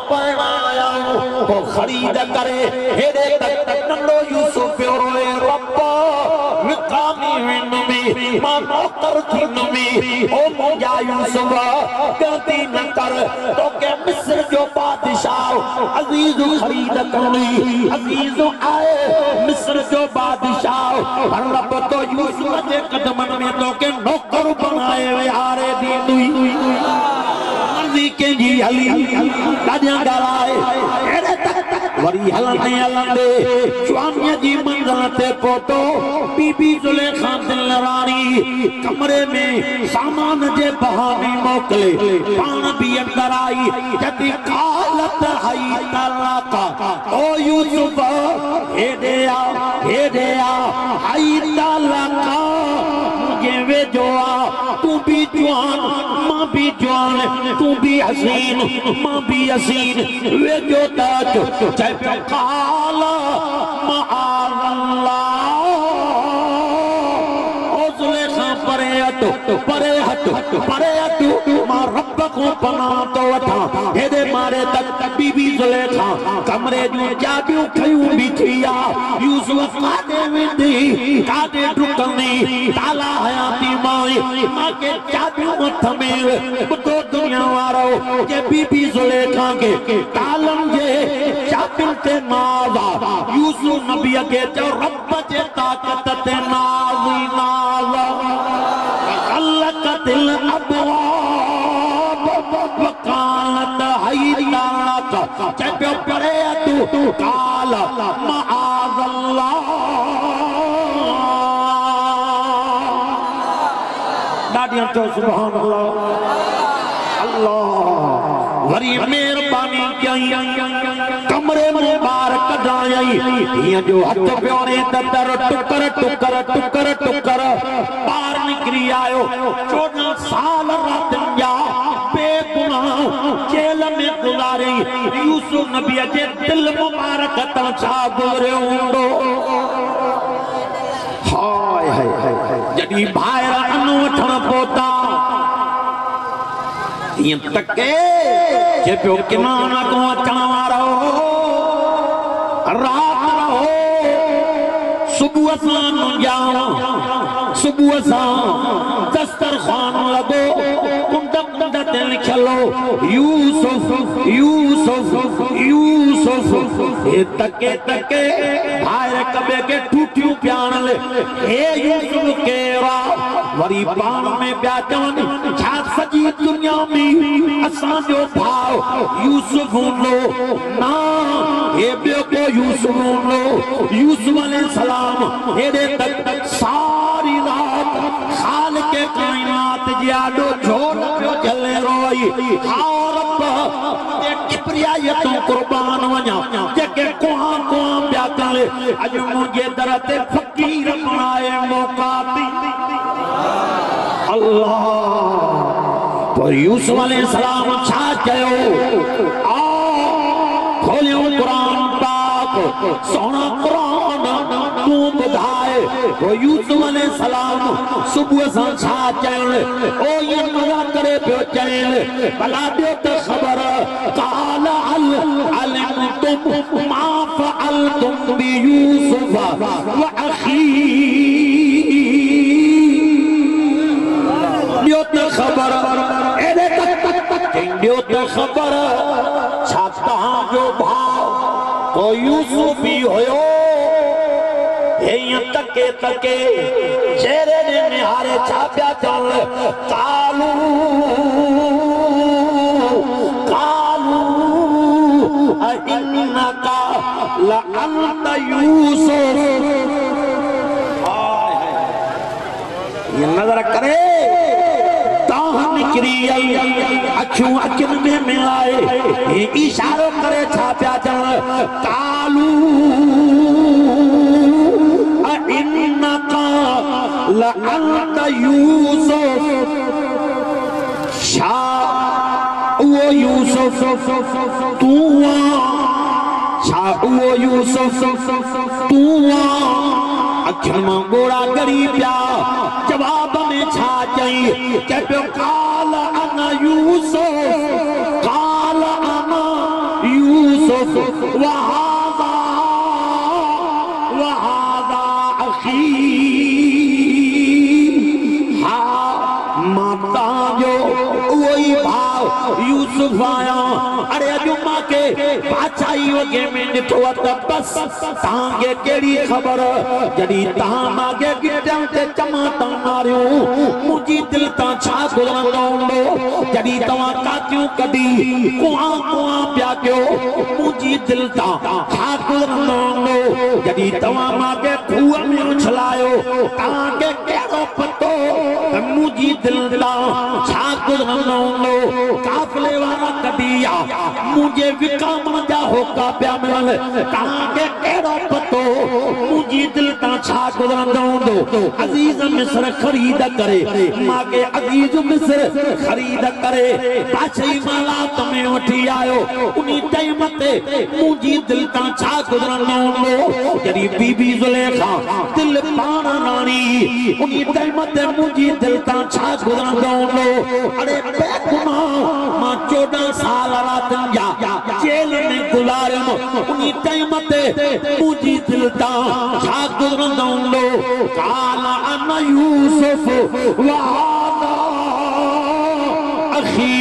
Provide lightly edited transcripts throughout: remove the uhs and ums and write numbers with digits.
पाइण आया हो खरीद करे हेरे तक नंढो यूसुफ पियो रोए रब विकामी वेंदुमि मां नौकर थींदुमि ओ मुंहिंजा यूसुफ ग़लती न कर तोखे मिस्र जो बादशाह अज़ीज़ खरीद करी अज़ीज़ आए मिस्र जो बादशाह रब तो यूसुफ जे कदमनि में तोखे नौकर बनाए विहारे ॾींदुई मर्ज़ी कंहिंजी हली ॾाढियां ॻाल्हाए हेॾे तक वरी हलंदे हलंदे स्वामीअ जी मंज़िल ते पहुतो बीबी ज़ुलेखा दिल राणी कमरे में सामान जे बहाने मोकिले पाण बि अंदर आई जॾहिं कालत हई तलाका ओ यूसुफ हेॾे आ हई तलाका मुंहिंजे वेझो आ तूं भी जवान मां भी जवान तू भी हसीन मां भी हसीन वेझो त चए पियो काल मआज़ल्लाह ओ ज़ुलेखा परे हट मां रब को पनाह तो वठां हेॾे मारे तक बीबी ज़ुलेखा कमरे जूं चाबियूं खयूं बीठी आ यूसुफ काॾे वेंदी काॾे डुकंदी ताला हयाती मां के चाबियूं हथ में ॿुधो दुनिया वारो जे बीबी ज़ुलेखा के तालनि जे चाबियुनि ते नाज़ आ यूसुफ नबीअ खे चयो रब जे ताक़त ते नाज़ ई नाज़ खलक़तिल अबवाब वकालत हैदाक चए पियो परे तू काल मआज़ल्लाह ॾाढियां चओ सुभान अल्लाह अल्लाह वरी मेहरबानी कई कमरे में ॿार कढाई हीअं जो हथ पियोरे त दर टुकर टुकर टुकर टुकर ॿार निकिरी आयो 14 साल रातिनि जा बेगुनाह जेल में गुज़ारी यूसुफ नबीअ जे दिल मुबारक तां छा गुज़रियो हूंदो हाय हाय हाय जॾहिं ॿाहिरि अनु वठण पहुता हीअं टके जे पियो किनान को अचण वारो रात रहो सुबुह सां न जाओ सुबुह सां दस्तरखान लगो कुंड कुंड ते लिखलो यूसुफ यूसुफ यूसुफ हे तके तके भाई कबे के टूटियूं प्याण हे यूसुफ केरा वरी पाण में प्या चवन छा सजी दुनिया में असां जो भाव यूसुफ हूंदो ना हे ॿियो को यूसुफ हूंदो यूसुफ अलैहिस्सलाम हेॾे तक सारी रात खालिक़े काइनात जी आॾो झोल पियो जले रोई हाओ रब ते किबरिया तूं कुर्बान वञा जेके कुआ कुआ पिया कनि अॼु मुंहिंजे दर ते फ़क़ीर बणाए मौक़ा ॾी अल्लाह पर यूसुफ अलैहिस्सलाम छा चयो आ खोलियो क़ुरान पाक सोना क़ुरान तू ॿुधाए वो यूसुफ अलैहिस्सलाम सुबुह सां छा चयनि ओ ये मज़ा करे पियो चयनि भला ॾियो त ख़बर काल अलिमतुम मा फ़अलतुम बि यूसुफ व अख़ी ॾियो त ख़बर एॾे तक ॾियो त ख़बर छा तव्हांजो भाउ को यूसुफ बि हुयो हीअं तके तके चेहरे ने निहारे छा पिया चवनि कालू कालू इन्नका लअंत यूसुफ ये नजर करे निकरी आई अखियूं अखियुनि में मिलाए इशारो करे छा पिया चवनि कालू इन्नका लअंत यूसुफ छा उहो यूसुफ तू छा उहो यूसुफ तू अखियुनि मां गोड़ा गरी पिया जवाब में छा चई के पियो काल अना यूसुफ काल अना यूसुफ वहादा अखी माता जो वही भाव यूसुफ आया अरे अजुमा के बाचाई वगे में निठो त बस तांगे केड़ी खबर जड़ी ता मागे गिटन ते चमाता मारियो मुजी दिल ता छा गुजरंदो जड़ी तवा कातियों कडी कुआ प्या क्यो मुजी दिल ता छा गुजरंदो जड़ी तवा मागे खूह में उछलायो तांगे केड़ो पतो मुजी दिल ता छा गुजरंदो काफले वाला कदिया मुझे विकाम जा होका प्या मिलन तांगे केड़ो पतो मुजी दिल ता छा गुजरंदो अजीज मिस्र खरीद करे मागे अजीज मिस्र खरीद करे बादशाही माला तुम्हें उठी आयो उनी टाइम ते मुजी दिल ता छा गुजरंदो जड़ी बीबी जुलेखा दिल पाण नानी उनी टाइम ते मुजी दिल ता छा गुजरंदो अरे बेगुनाह मां 14 साल रात जा जेल में गुजारम उनी टाइम ते मुजी दिल ता छा गुजरंदो काला अना यूसुफ वहादा अखी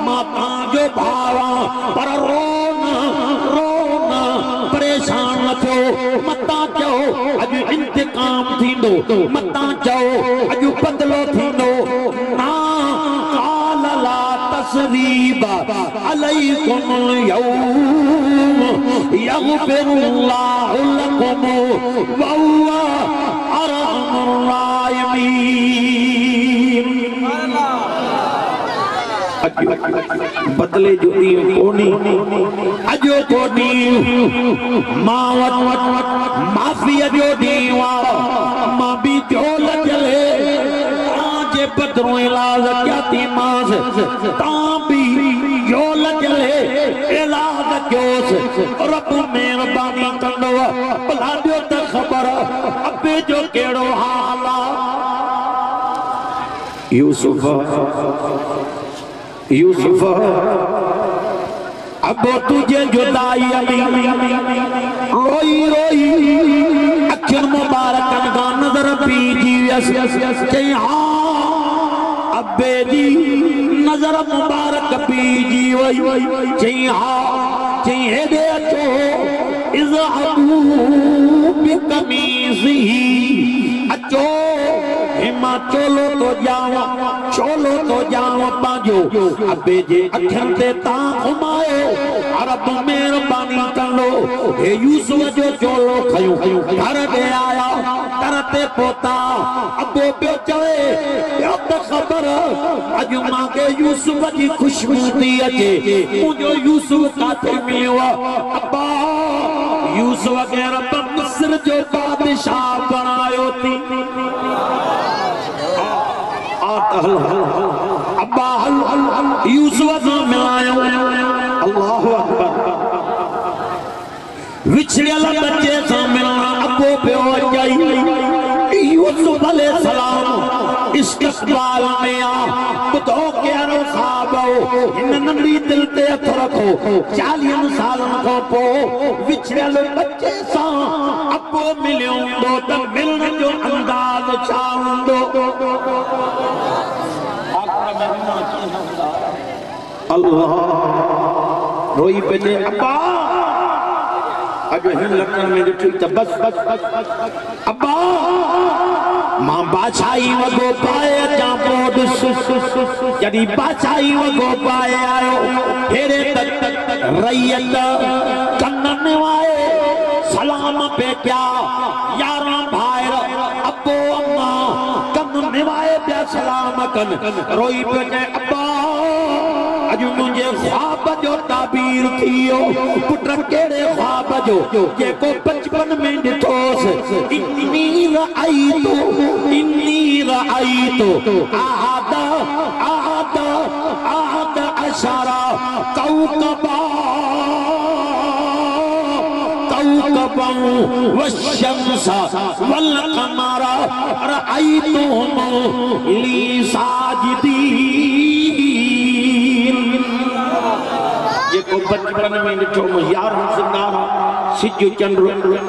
माता जो भावा पर रोना परेशान न थो मता चो अज इंतकाम थींदो मता चो अज बदलो थींदो ना काल ला तसरीबा अलैकुम यौम यगफिरुल्लाहु लकुम व हुवा अरहमुर राहिमीन बदले जो कोनी अजो कोनी मावत माफी अजो दीवा मां भी जोल चले जे बदरों इलाज क्या थी मास ता भी जोल चले इलाज क्योस रब मेहरबानी कंदो भला दियो त खबर अबे जो केड़ो हाल यूसुफ अब तुझे जुदाई रोई रोई अखिन मुबारक का नजर पीजी चई हाँ अब्बे जी नजर मुबारक पीजी वई चई हाँ चई हेदे अचो इज़हबू बिकमीज़ी अचो हिमा चोलो तो जावा पाजो अबे जे अखिन ते ता घुमायो रब मेहरबानी कंदो हे यूसुफ जो चोलो खयो घर दे आया घर ते पोता अबो पियो चवे यो त खबर अज मां के यूसुफ जी खुशबू थी अचे मुजो यूसुफ काथे मिलियो अब्बा यूसुफ के रब मिस्र जो बादशाह बनायो थी अब्बा यूसुफ मिलायो अल्लाहु अकबर विछड़ियल बच्चे से मिलना अब्बो पियो जाई यूसुफ अलैहिस्सलाम इस्तक़बाल में आ बुधो के अरो साहबो इन नंढी दिल ते हथ रखो 40 सालन खां पोइ विछड़ियल बच्चे सां अब्बो मिलियो त मिलण जो अंदाज़ छा हूंदो अल्लाह रोई पे अब्बा अज हिन लखन में ॾिठी त बस अब्बा मां बादशाही वगो पाए अचां पोइ ॾिस जॾहिं बादशाही वगो पाए आयो हेरे रैयत कननि वाए सलाम पे क्या 11 भाइर अब्बो अम्मा कन निवाए पिया सलाम कन रोई पे अब्बा अज मुझे ख्वाब जो ताबीर थियो पुट केड़े ख्वाब जो जेको बचपन में ॾिठोस इन्नी रअयतु आदा अशरा कौकबा والشمس والقمر رأيتهم لي ساجدين जेको बचपन में ॾिठो यारहं सितारा सिज चंड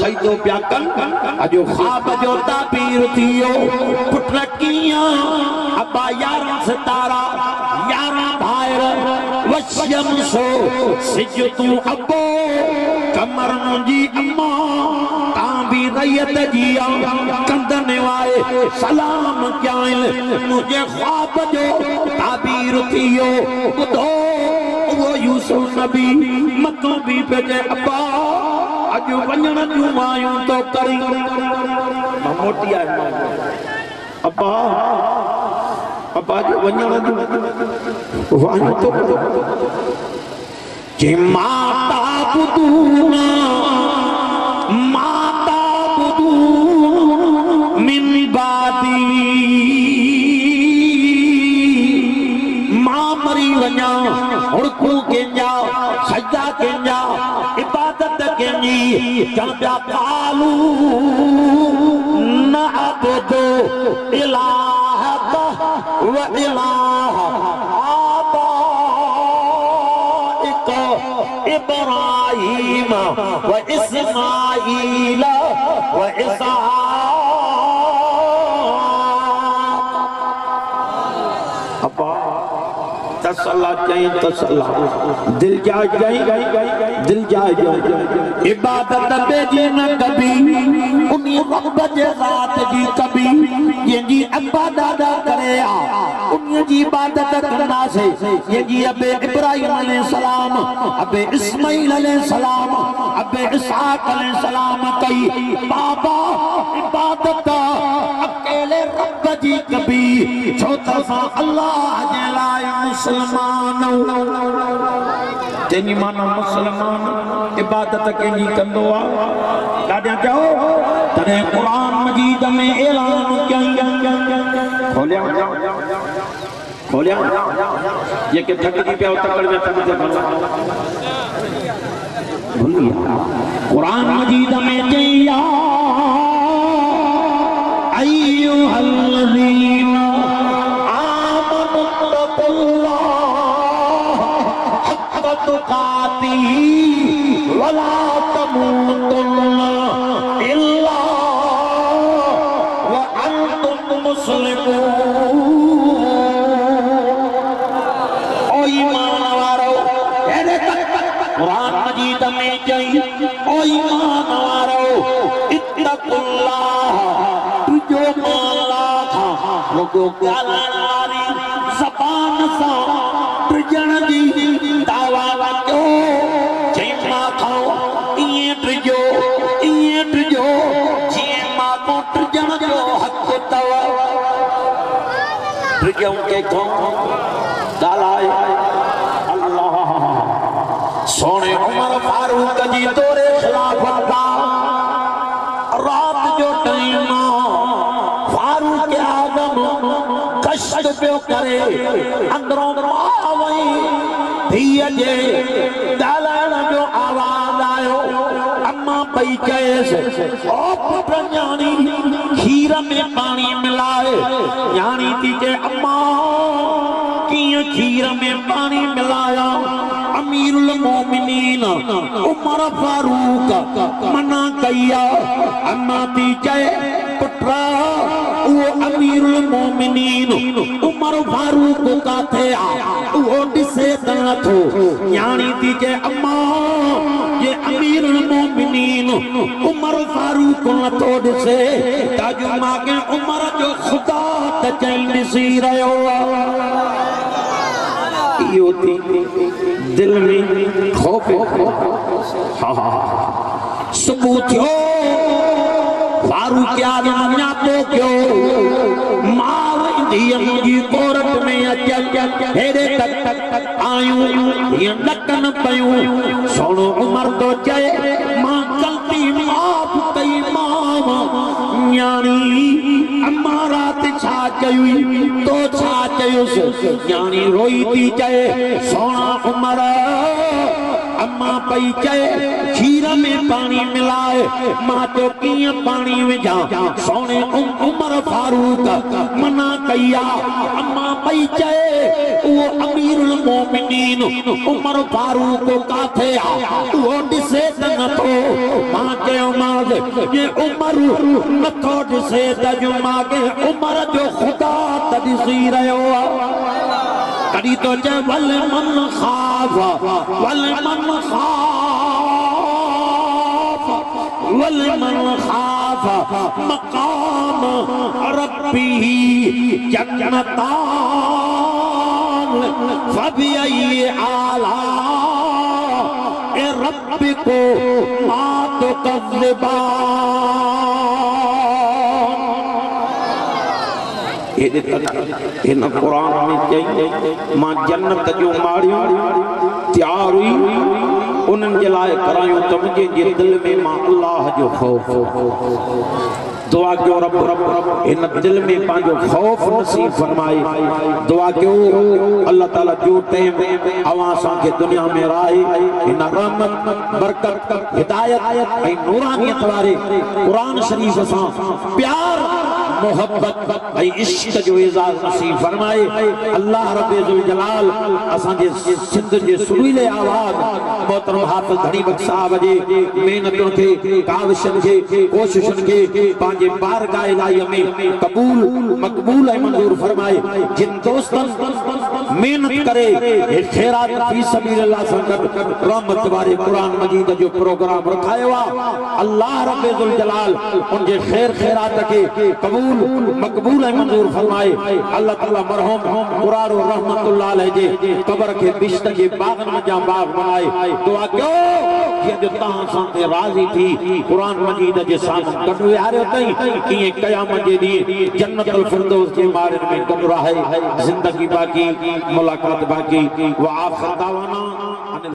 सजदो पिया कनि अॼु ख्वाब जो ताबीर थियो पुट कीअं अब्बा यारहं सितारा यारहं भाइर वशम सो सिज तूं अब्बो कमर मुंहिंजी अम्मा तां बि रैयत जी कंदन वाए सलाम कयां मुंहिंजे ख्वाब जो ताबीर थियो ॿुधो वो यूसुफ नबी मतो भी पे अब्बा अज वणन जूं मायूं तो करी मोटी आए अब्बा अब्बा जो वणन जूं वायूं तो जे माता बुदूना मिन बादी मां मरी वञा हुड़कू केंजा सजदा केंजा इबादत केंजी चंदा कालू न अबदो इलाह व इलाह आबाइक इब्राहीम व इस्माईल व इसहाक अब्बा तसल्ला चाहिए तसल्ला दिल जा जाए दिल जा इबादत बेजी न कभी उन्ही रब जे ज़ात जी कभी जी अब्बा दादा करे उन्ही जी इबादत करना से जी अबे इब्राहिम अलैहिस्सलाम अबे इस्माइल अलैहिस्सलाम अबे इसहाक अलैहिस्सलाम कई बाबा इबादत अकेले रब जी कभी छो तसा अल्लाह जे लाए मुसलमान तेनी माना मुसलमान इबादत केंजी कंदो आ ॾाढा चओ तने कुरान मजीद में ऐलान कया खोलिया खोलिया जेके थकजी पिया तकड़ में तक दे भुलिया कुरान मजीद में चया अय्युहल्लज़ीना आमनु तक़ुल्लाह हक़्क़ तुक़ातिही वला तमूतुन्ना इल्ला व अंतुम मुस्लिमून ओ ईमान वारो कुरान मजीद में चई ओ ईमान वारो इत्तक़ुल्लाह तुझो माला था लोगो गालण वारी ज़बान सा तुझण दी दावा कयो जंहिं मां खाओ इएं तुझो जीअं मां को तुझण जो हक़ तव तुझो के को ॻाल्हाए अल्लाह सोने उमर फारूक जी तोरे खिलाफत का रात जो टाइम फारूक आज़म कष्ट पियो करे अंदरों मावई धीअ जे ॻाल्हाइण जो आवाज़ आयो अम्मा पई कयसि ओ पुट न्याणी खीर में पानी मिलाए न्याणी थी चए अम्मा कीअं खीर में पानी मिलाया अमीरुल मोमिनीन उमर फारूक मना कया अम्मा थी चए पुत्रा वो अमीरुल मोमिनीन उमर फारूक काथे आ वो दिसे तना थो न्याणी थी चए अम्मा ये अमीरुल मोमिनीन उमर फारूक न तो दिसे ताजो मागे उमर जो खुदा त चई दिसी रहियो यो थी दिल में खौफ सुबह थियो फारूक आज़म न्यातो क्यों मां वेंदी मुंहिंजी कोरट में अचल हेरे तक आयूं ये लकन पयूं सोनो उमर तो चए मां गलती माफ कई मां न्याणी अम्मा रात छा चयुई तो छा चयुसि न्याणी रोई थी चए सोना उमर अम्मा पई चए खीर में पानी मिलाए मां तो किए पानी विझा सोने उमर फारूक मना कया अम्मा पई चए वो अमीरुल मोमिनीन उमर फारूक काथे आ वो दिसे त नथो मां चयो मां ये उमर नथो दिसे त जो मां के उमर जो खुदा त दिसी रहियो आ कड़ी तो चे वल मन खाफ वल मन खाफ मकाम रब्बी जन्नतान फबिअय्यि आला ए रब्बी को मा तुकज़्ज़िबान इन कुरान में चई मां जन्नत जो माड़ियों तैयार हुई उन्हनि जे लाइ करायूं त मुंहिंजे दिल में मां अल्लाह जो खौफ दुआ कयो रब रब इन दिल में पांजो खौफ नसीब फरमाए दुआ कयो अल्लाह ताला जो टाइम अवां सा के दुनिया में राहे इन रहमत बरकत हिदायत ऐं नूरानियत वारे कुरान शरीफ सा प्यार मोहब्बत ऐं इश्क जो एजाज नसीब फरमाए अल्लाह रब्बे जुल जलाल असा जे सिंध जे सुरीले आवाज मोहतरम हाफिज घड़ी बख्श साहब जे मेहनतुन के काविशन के कोशिशन के पांजे बारगाह इलाही में कबूल मकबूल ऐं मंजूर फरमाए जिन दोस्तन मेहनत करे खैरात फी सबीलिल्लाह संगत रहमत वाले कुरान मजीद जो प्रोग्राम रखायो आ अल्लाह रब्बे जुल जलाल उन जे खैर खैरात के कबूल मकबूल ऐं मंजूर फरमाए अल्लाह ताला मरहूम कुरारो रहमतुल्लाह अलैह जे कब्र के बिश्त जे बागन में जा बाग बनाए दुआ कयो कि जो तहां सां ते राज़ी थी कुरान मजीद जे सामने गड विहारियो तई कि क़यामत जे ॾींहुं जन्नतुल फिरदौस के मारन में गड रहे जिंदगी बाकी मुलाकात बाकी व आखिर दावाना